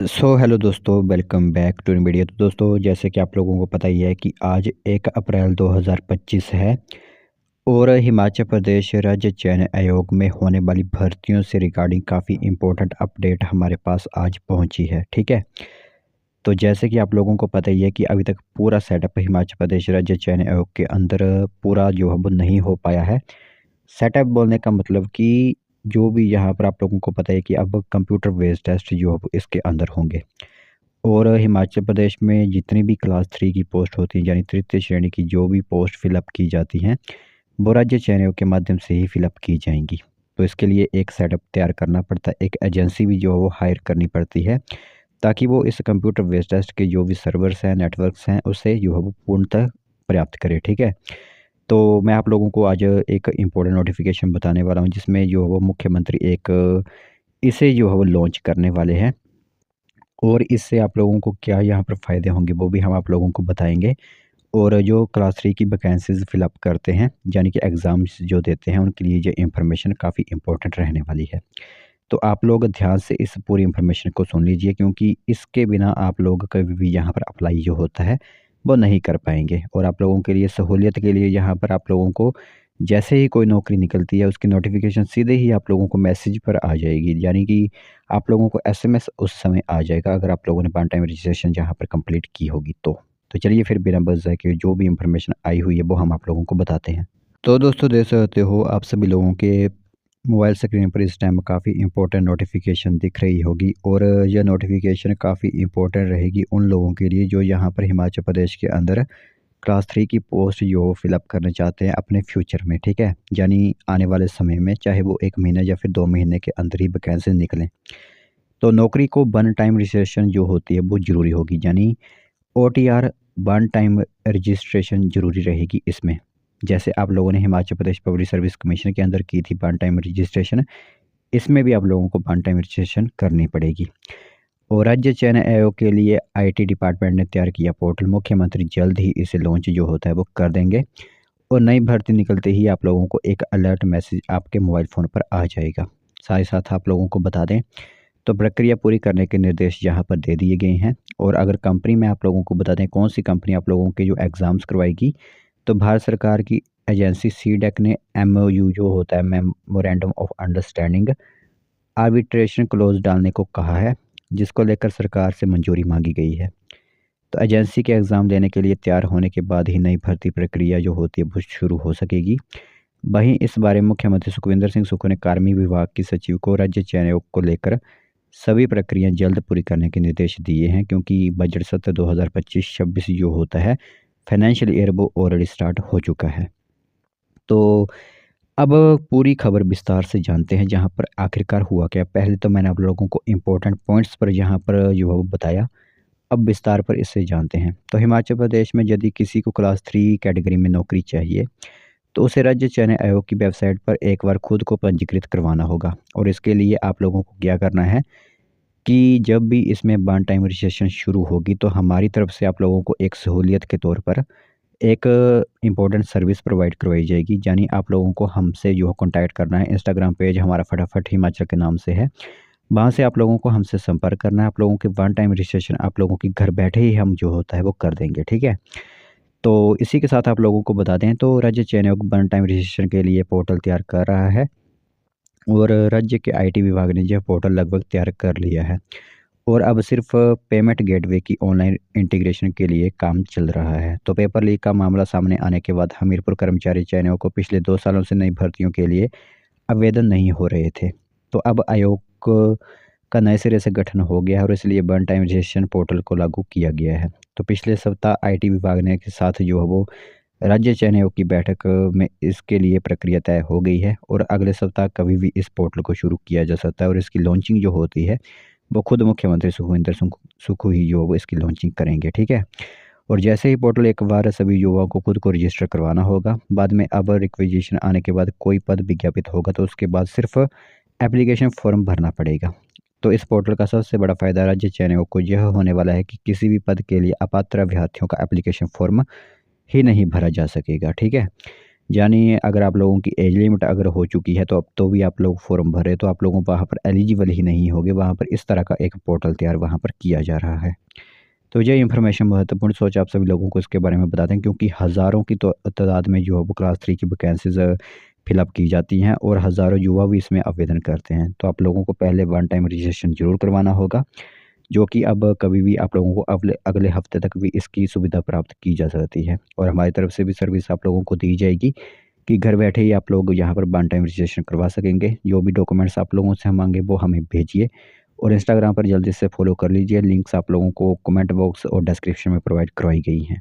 Hello दोस्तों, welcome back to video. तो दोस्तों, जैसे कि आप लोगों को पता ही है कि आज 1 अप्रैल 2025 है और हिमाचल प्रदेश राज्य चयन आयोग में होने वाली भर्तियों से रिगार्डिंग काफ़ी इम्पोर्टेंट अपडेट हमारे पास आज पहुंची है। ठीक है। तो जैसे कि आप लोगों को पता ही है कि अभी तक पूरा सेटअप हिमाचल प्रदेश राज्य चयन आयोग के अंदर पूरा जो है वो नहीं हो पाया है। सेटअप बोलने का मतलब कि जो भी यहाँ पर आप लोगों को पता है कि अब कंप्यूटर बेस्ड टेस्ट जो है वो इसके अंदर होंगे और हिमाचल प्रदेश में जितनी भी क्लास 3 की पोस्ट होती हैं, यानी तृतीय श्रेणी की जो भी पोस्ट फिलअप की जाती हैं, वो राज्य चयन आयोग के माध्यम से ही फिलअप की जाएंगी। तो इसके लिए एक सेटअप तैयार करना पड़ता है, एक एजेंसी भी जो है वो हायर करनी पड़ती है, ताकि वो इस कंप्यूटर बेस्ड टेस्ट के जो भी सर्वर्स हैं, नेटवर्क्स हैं, उसे जो है वो पूर्णतः पर्याप्त करे। ठीक है। तो मैं आप लोगों को आज एक इम्पोर्टेंट नोटिफिकेशन बताने वाला हूँ, जिसमें जो है वो मुख्यमंत्री एक इसे जो है वो लॉन्च करने वाले हैं और इससे आप लोगों को क्या यहाँ पर फ़ायदे होंगे वो भी हम आप लोगों को बताएँगे। और जो क्लास 3 की वैकेंसीज़ फ़िलअप करते हैं, यानी कि एग्ज़ाम्स जो देते हैं, उनके लिए ये इन्फॉर्मेशन काफ़ी इम्पोर्टेंट रहने वाली है। तो आप लोग ध्यान से इस पूरी इन्फॉर्मेशन को सुन लीजिए, क्योंकि इसके बिना आप लोग कभी भी यहाँ पर अप्लाई जो होता है, वो नहीं कर पाएँगे। और आप लोगों के लिए सहूलियत के लिए यहाँ पर आप लोगों को जैसे ही कोई नौकरी निकलती है, उसकी नोटिफ़िकेशन सीधे ही आप लोगों को मैसेज पर आ जाएगी, यानी कि आप लोगों को एसएमएस उस समय आ जाएगा, अगर आप लोगों ने वन टाइम रजिस्ट्रेशन जहाँ पर कंप्लीट की होगी तो। तो चलिए फिर बिना बज़ जाए कि जो भी इन्फॉर्मेशन आई हुई है वो हम आप लोगों को बताते हैं। तो दोस्तों, देख सकते हो आप सभी लोगों के मोबाइल स्क्रीन पर इस टाइम काफ़ी इम्पोर्टेंट नोटिफिकेशन दिख रही होगी और यह नोटिफिकेशन काफ़ी इम्पोर्टेंट रहेगी उन लोगों के लिए जो यहाँ पर हिमाचल प्रदेश के अंदर क्लास 3 की पोस्ट जो फिलअप करना चाहते हैं अपने फ्यूचर में। ठीक है। यानी आने वाले समय में, चाहे वो 1 महीना या फिर 2 महीने के अंदर ही वैकेंसी निकलें, तो नौकरी को वन टाइम रजिस्ट्रेशन जो होती है वो ज़रूरी होगी, यानी ओटीआर वन टाइम रजिस्ट्रेशन ज़रूरी रहेगी इसमें। जैसे आप लोगों ने Himachal Pradesh public service commission के अंदर की थी वन टाइम रजिस्ट्रेशन, इसमें भी आप लोगों को वन टाइम रजिस्ट्रेशन करनी पड़ेगी। और राज्य चयन आयोग के लिए आईटी डिपार्टमेंट ने तैयार किया पोर्टल, मुख्यमंत्री जल्द ही इसे लॉन्च जो होता है वो कर देंगे और नई भर्ती निकलते ही आप लोगों को एक अलर्ट मैसेज आपके मोबाइल फ़ोन पर आ जाएगा। साथ ही साथ आप लोगों को बता दें, तो प्रक्रिया पूरी करने के निर्देश यहाँ पर दे दिए गए हैं। और अगर कंपनी में आप लोगों को बता दें कौन सी कंपनी आप लोगों के जो एग्ज़ाम्स करवाएगी, तो भारत सरकार की एजेंसी सीडेक ने एमओयू जो होता है, memorandum of understanding, arbitration close डालने को कहा है, जिसको लेकर सरकार से मंजूरी मांगी गई है। तो एजेंसी के एग्ज़ाम देने के लिए तैयार होने के बाद ही नई भर्ती प्रक्रिया जो होती है वो शुरू हो सकेगी। वहीं इस बारे में मुख्यमंत्री सुखविंदर सिंह सुक्खू ने कार्मिक विभाग की सचिव को राज्य चयन आयोग को लेकर सभी प्रक्रिया जल्द पूरी करने के निर्देश दिए हैं, क्योंकि बजट सत्र 2025-26 जो होता है, फाइनेंशियल ईयर, वो ऑलरेडी स्टार्ट हो चुका है। तो अब पूरी खबर विस्तार से जानते हैं, जहाँ पर आखिरकार हुआ क्या। पहले तो मैंने आप लोगों को इम्पोर्टेंट पॉइंट्स पर यहाँ पर जो है वो बताया, अब विस्तार पर इससे जानते हैं। तो हिमाचल प्रदेश में यदि किसी को क्लास 3 कैटेगरी में नौकरी चाहिए, तो उसे राज्य चयन आयोग की वेबसाइट पर एक बार खुद को पंजीकृत करवाना होगा। और इसके लिए आप लोगों को क्या करना है कि जब भी इसमें वन टाइम रजिस्ट्रेशन शुरू होगी, तो हमारी तरफ से आप लोगों को एक सहूलियत के तौर पर एक इम्पोर्टेंट सर्विस प्रोवाइड करवाई जाएगी, यानी आप लोगों को हमसे जो है कॉन्टैक्ट करना है। इंस्टाग्राम पेज हमारा फटाफट हिमाचल के नाम से है, वहाँ से आप लोगों को हमसे संपर्क करना है। आप लोगों के वन टाइम रजिस्ट्रेशन आप लोगों की घर बैठे ही हम जो होता है वो कर देंगे। ठीक है। तो इसी के साथ आप लोगों को बता दें, तो राज्य चयन आयोग वन टाइम रजिस्ट्रेशन के लिए पोर्टल तैयार कर रहा है और राज्य के आईटी विभाग ने यह पोर्टल लगभग तैयार कर लिया है और अब सिर्फ पेमेंट गेटवे की ऑनलाइन इंटीग्रेशन के लिए काम चल रहा है। तो पेपर लीक का मामला सामने आने के बाद हमीरपुर कर्मचारी चयन आयोग को पिछले 2 सालों से नई भर्तियों के लिए आवेदन नहीं हो रहे थे। तो अब आयोग का नए सिरे से गठन हो गया है और इसलिए वन टाइम रजिस्ट्रेशन पोर्टल को लागू किया गया है। तो पिछले सप्ताह आईटी विभाग ने के साथ जो है वो राज्य चयन आयोग की बैठक में इसके लिए प्रक्रिया तय हो गई है और अगले सप्ताह कभी भी इस पोर्टल को शुरू किया जा सकता है और इसकी लॉन्चिंग जो होती है वो खुद मुख्यमंत्री सुखविंदर सुक्खू ही जो वो इसकी लॉन्चिंग करेंगे। ठीक है। और जैसे ही पोर्टल एक बार सभी युवाओं को खुद को रजिस्टर करवाना होगा, बाद में अब रिक्वेजिशन आने के बाद कोई पद विज्ञापित होगा, तो उसके बाद सिर्फ एप्लीकेशन फॉर्म भरना पड़ेगा। तो इस पोर्टल का सबसे बड़ा फ़ायदा राज्य चयन आयोग को यह होने वाला है कि किसी भी पद के लिए अपात्र अभ्यर्थियों का एप्लीकेशन फॉर्म ही नहीं भरा जा सकेगा। ठीक है। यानी अगर आप लोगों की एज लिमिट अगर हो चुकी है तो अब तो भी आप लोग फॉर्म भरे तो आप लोगों वहाँ पर एलिजिबल ही नहीं होगे। वहाँ पर इस तरह का एक पोर्टल तैयार वहाँ पर किया जा रहा है। तो ये इन्फॉर्मेशन महत्वपूर्ण सोच आप सभी लोगों को इसके बारे में बता दें, क्योंकि हज़ारों की तो तादाद में जो है वो क्लास 3 की वैकेंसीज़ फिलअप की जाती हैं और हज़ारों युवा भी इसमें आवेदन करते हैं। तो आप लोगों को पहले वन टाइम रजिस्ट्रेशन ज़रूर करवाना होगा, जो कि अब कभी भी आप लोगों को अगले अगले हफ्ते तक भी इसकी सुविधा प्राप्त की जा सकती है। और हमारी तरफ से भी सर्विस आप लोगों को दी जाएगी कि घर बैठे ही आप लोग यहाँ पर वन टाइम रजिस्ट्रेशन करवा सकेंगे। जो भी डॉक्यूमेंट्स आप लोगों से हम मांगे वो हमें भेजिए और इंस्टाग्राम पर जल्दी से फॉलो कर लीजिए। लिंक्स आप लोगों को कमेंट बॉक्स और डिस्क्रिप्शन में प्रोवाइड करवाई गई हैं।